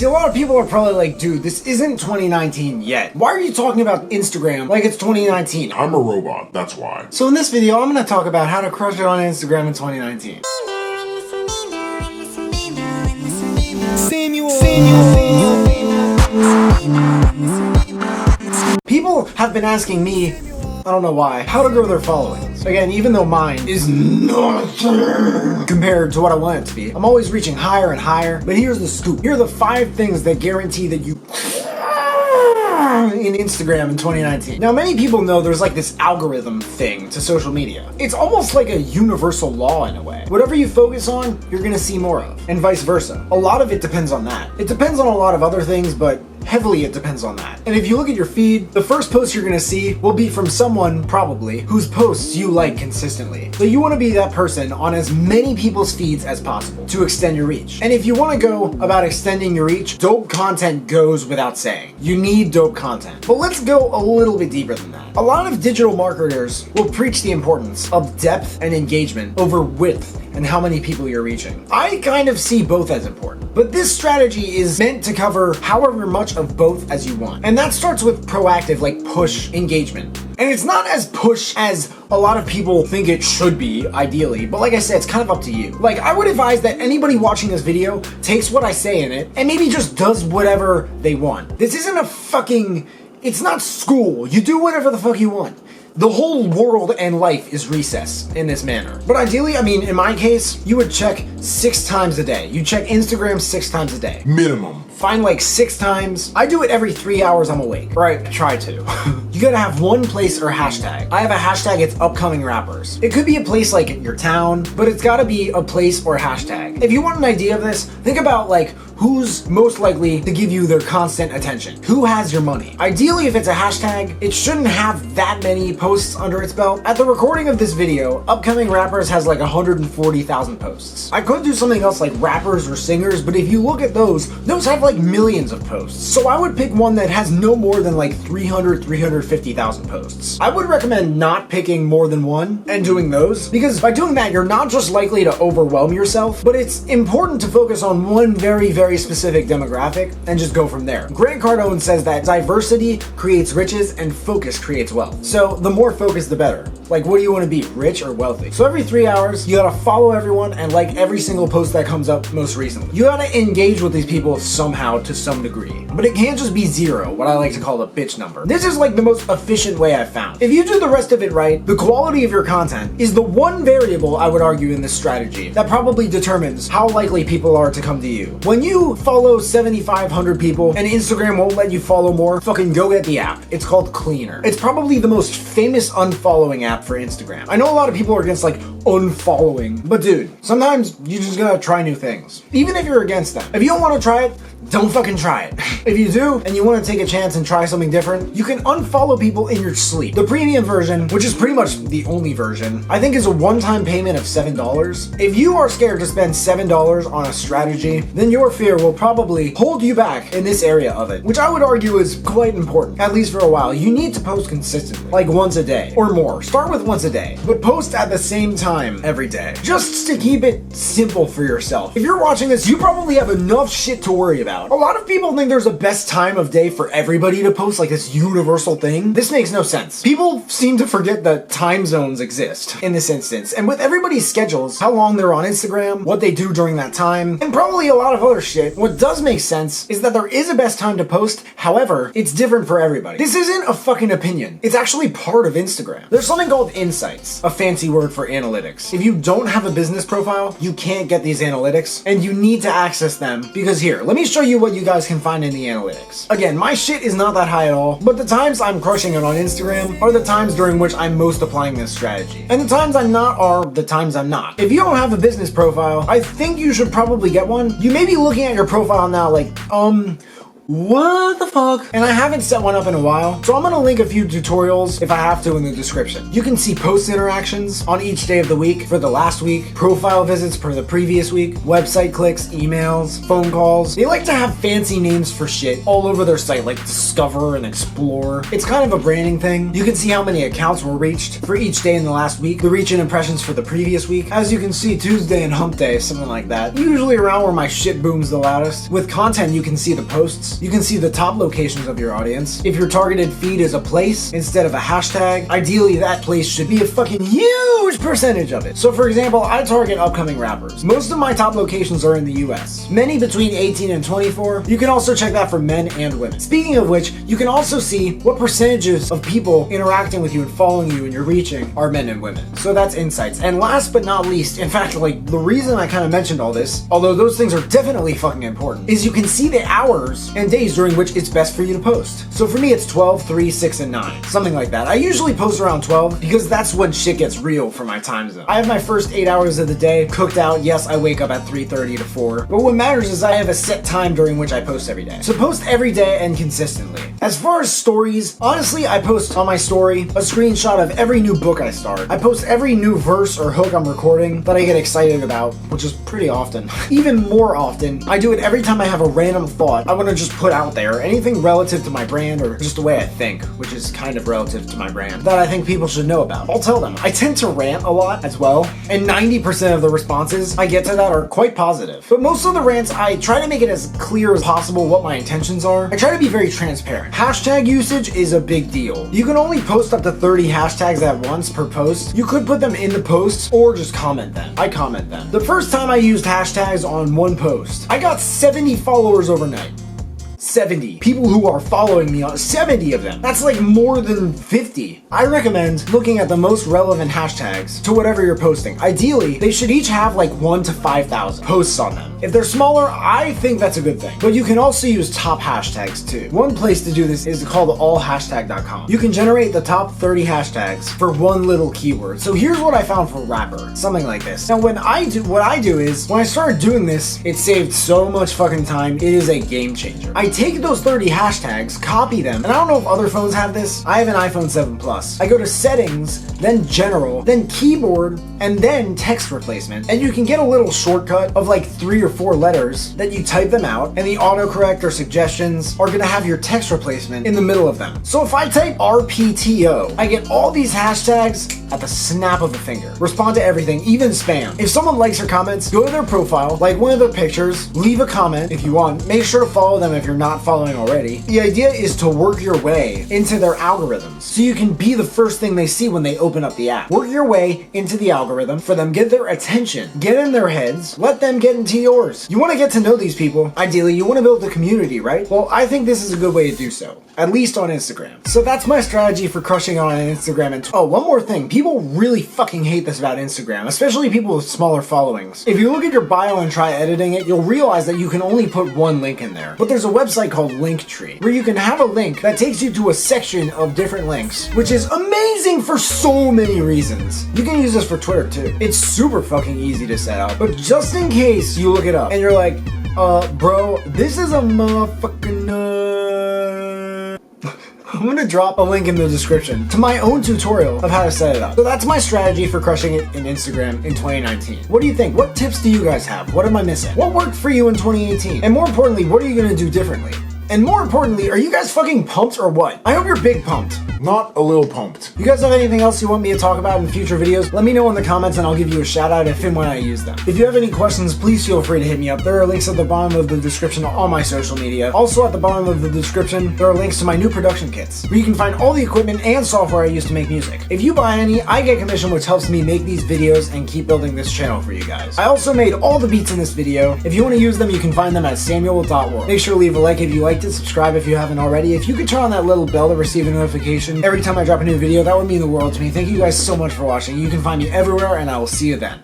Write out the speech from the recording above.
See, a lot of people are probably like, dude, this isn't 2019 yet. Why are you talking about Instagram like it's 2019? I'm a robot, that's why. So in this video, I'm gonna talk about how to crush it on Instagram in 2019. People have been asking me, I don't know why, how to grow their followings. Again, even though mine is nothing compared to what I want it to be, I'm always reaching higher and higher. But here's the scoop. Here are the 5 things that guarantee that you in Instagram in 2019. Now, many people know there's like this algorithm thing to social media. It's almost like a universal law in a way. Whatever you focus on, you're gonna see more of, and vice versa. A lot of it depends on that. It depends on a lot of other things, but heavily it depends on that. And if you look at your feed, the first post you're gonna see will be from someone, probably, whose posts you like consistently. So you wanna be that person on as many people's feeds as possible to extend your reach. And if you wanna go about extending your reach, dope content goes without saying. You need dope content. But let's go a little bit deeper than that. A lot of digital marketers will preach the importance of depth and engagement over width and how many people you're reaching. I kind of see both as important, but this strategy is meant to cover however much of both as you want. And that starts with proactive, like push engagement. And it's not as push as a lot of people think it should be, ideally, but like I said, it's kind of up to you. Like, I would advise that anybody watching this video takes what I say in it and maybe just does whatever they want. This isn't a fucking, it's not school. You do whatever the fuck you want. The whole world and life is recess in this manner. But ideally, I mean, in my case, you would check 6 times a day. You check Instagram 6 times a day. Minimum. Find like 6 times. I do it every 3 hours I'm awake. Or I try to. You gotta have one place or hashtag. I have a hashtag, it's upcoming rappers. It could be a place like your town, but it's gotta be a place or hashtag. If you want an idea of this, think about like who's most likely to give you their constant attention. Who has your money? Ideally, if it's a hashtag, it shouldn't have that many posts under its belt. At the recording of this video, upcoming rappers has like 140,000 posts. I could do something else like rappers or singers, but if you look at those have like millions of posts. So I would pick one that has no more than like 350,000 posts. I would recommend not picking more than one and doing those, because by doing that, you're not just likely to overwhelm yourself, but it's important to focus on one very specific demographic and just go from there. Grant Cardone says that diversity creates riches and focus creates wealth. So the more focus, the better. Like, what do you want to be, rich or wealthy? So every 3 hours, you gotta follow everyone and like every single post that comes up most recently. You gotta engage with these people somehow to some degree. But it can't just be 0, what I like to call a bitch number. This is like the most efficient way I've found. If you do the rest of it right, the quality of your content is the one variable, I would argue, in this strategy that probably determines how likely people are to come to you. When you follow 7,500 people and Instagram won't let you follow more, fucking go get the app. It's called Cleaner. It's probably the most famous unfollowing app for Instagram. I know a lot of people are against like unfollowing, but dude, sometimes you just gotta try new things. Even if you're against them. If you don't want to try it, don't fucking try it. If you do, and you want to take a chance and try something different, you can unfollow people in your sleep. The premium version, which is pretty much the only version, I think is a one-time payment of $7. If you are scared to spend $7 on a strategy, then your fear will probably hold you back in this area of it, which I would argue is quite important, at least for a while. You need to post consistently, like once a day or more. Start with once a day, but post at the same time every day, just to keep it simple for yourself. If you're watching this, you probably have enough shit to worry about. A lot of people think there's a best time of day for everybody to post, like this universal thing. This makes no sense. People seem to forget that time zones exist in this instance, and with everybody's schedules, how long they're on Instagram, what they do during that time, and probably a lot of other shit, what does make sense is that there is a best time to post. However, it's different for everybody. This isn't a fucking opinion. It's actually part of Instagram. There's something called insights, a fancy word for analytics. If you don't have a business profile, you can't get these analytics, and you need to access them, because here, let me show you what you guys can find in the analytics. Again, my shit is not that high at all, but the times I'm crushing it on Instagram are the times during which I'm most applying this strategy. And the times I'm not are the times I'm not. If you don't have a business profile, I think you should probably get one. You may be looking at your profile now like, what the fuck? And I haven't set one up in a while, so I'm gonna link a few tutorials if I have to in the description. You can see post interactions on each day of the week for the last week, profile visits for the previous week, website clicks, emails, phone calls. They like to have fancy names for shit all over their site, like Discover and Explore. It's kind of a branding thing. You can see how many accounts were reached for each day in the last week, the reach and impressions for the previous week. As you can see, Tuesday and Hump Day, something like that. Usually around where my shit booms the loudest. With content, you can see the posts. You can see the top locations of your audience. If your targeted feed is a place instead of a hashtag, ideally that place should be a fucking huge percentage of it. So for example, I target upcoming rappers. Most of my top locations are in the US. Many between 18 and 24. You can also check that for men and women. Speaking of which, you can also see what percentages of people interacting with you and following you and you're reaching are men and women. So that's insights. And last but not least, in fact, like the reason I kind of mentioned all this, although those things are definitely fucking important, is you can see the hours and days during which it's best for you to post. So for me, it's 12, 3, 6, and 9. Something like that. I usually post around 12 because that's when shit gets real for my time zone. I have my first 8 hours of the day cooked out. Yes, I wake up at 3:30 to 4. But what matters is I have a set time during which I post every day. So post every day and consistently. As far as stories, honestly, I post on my story a screenshot of every new book I start. I post every new verse or hook I'm recording that I get excited about, which is pretty often. Even more often, I do it every time I have a random thought I want to just put out there, anything relative to my brand or just the way I think, which is kind of relative to my brand, that I think people should know about. I'll tell them. I tend to rant a lot as well, and 90% of the responses I get to that are quite positive. But most of the rants, I try to make it as clear as possible what my intentions are. I try to be very transparent. Hashtag usage is a big deal. You can only post up to 30 hashtags at once per post. You could put them in the posts or just comment them. I comment them. The first time I used hashtags on one post, I got 70 followers overnight. 70 people who are following me on 70 of them. That's like more than 50. I recommend looking at the most relevant hashtags to whatever you're posting. Ideally, they should each have like 1 to 5,000 posts on them. If they're smaller, I think that's a good thing. But you can also use top hashtags too. One place to do this is called allhashtag.com. You can generate the top 30 hashtags for one little keyword. So here's what I found for rapper. Something like this. Now what I do is, when I started doing this, it saved so much fucking time. It is a game changer. I take those 30 hashtags, copy them, and I don't know if other phones have this. I have an iPhone 7 Plus. I go to settings, then general, then keyboard, and then text replacement. And you can get a little shortcut of like 3 or 4 letters that you type them out, and the autocorrect or suggestions are gonna have your text replacement in the middle of them. So if I type RPTO, I get all these hashtags at the snap of a finger. Respond to everything, even spam. If someone likes or comments, go to their profile, like one of their pictures, leave a comment if you want. Make sure to follow them if you're not following already. The idea is to work your way into their algorithms so you can be the first thing they see when they open up the app. Work your way into the algorithm for them, get their attention, get in their heads, let them get into yours. You want to get to know these people. Ideally, you want to build a community, right? Well, I think this is a good way to do so, at least on Instagram. So that's my strategy for crushing on Instagram. And oh, one more thing. People really fucking hate this about Instagram, especially people with smaller followings. If you look at your bio and try editing it, you'll realize that you can only put one link in there. But there's a website called Linktree, where you can have a link that takes you to a section of different links, which is amazing for so many reasons. You can use this for Twitter too. It's super fucking easy to set up, but just in case you look it up and you're like, bro, this is a motherfucking I'm gonna drop a link in the description to my own tutorial of how to set it up. So that's my strategy for crushing it in Instagram in 2019. What do you think? What tips do you guys have? What am I missing? What worked for you in 2018? And more importantly, what are you gonna do differently? And more importantly, are you guys fucking pumped or what? I hope you're big pumped. Not a little pumped. You guys have anything else you want me to talk about in future videos? Let me know in the comments and I'll give you a shout out if and when I use them. If you have any questions, please feel free to hit me up. There are links at the bottom of the description to all my social media. Also at the bottom of the description, there are links to my new production kits, where you can find all the equipment and software I use to make music. If you buy any, I get commission, which helps me make these videos and keep building this channel for you guys. I also made all the beats in this video. If you want to use them, you can find them at samuel.world. Make sure to leave a like if you liked it, subscribe if you haven't already. If you could turn on that little bell to receive a notification every time I drop a new video, that would mean the world to me. Thank you guys so much for watching. You can find me everywhere, and I will see you then.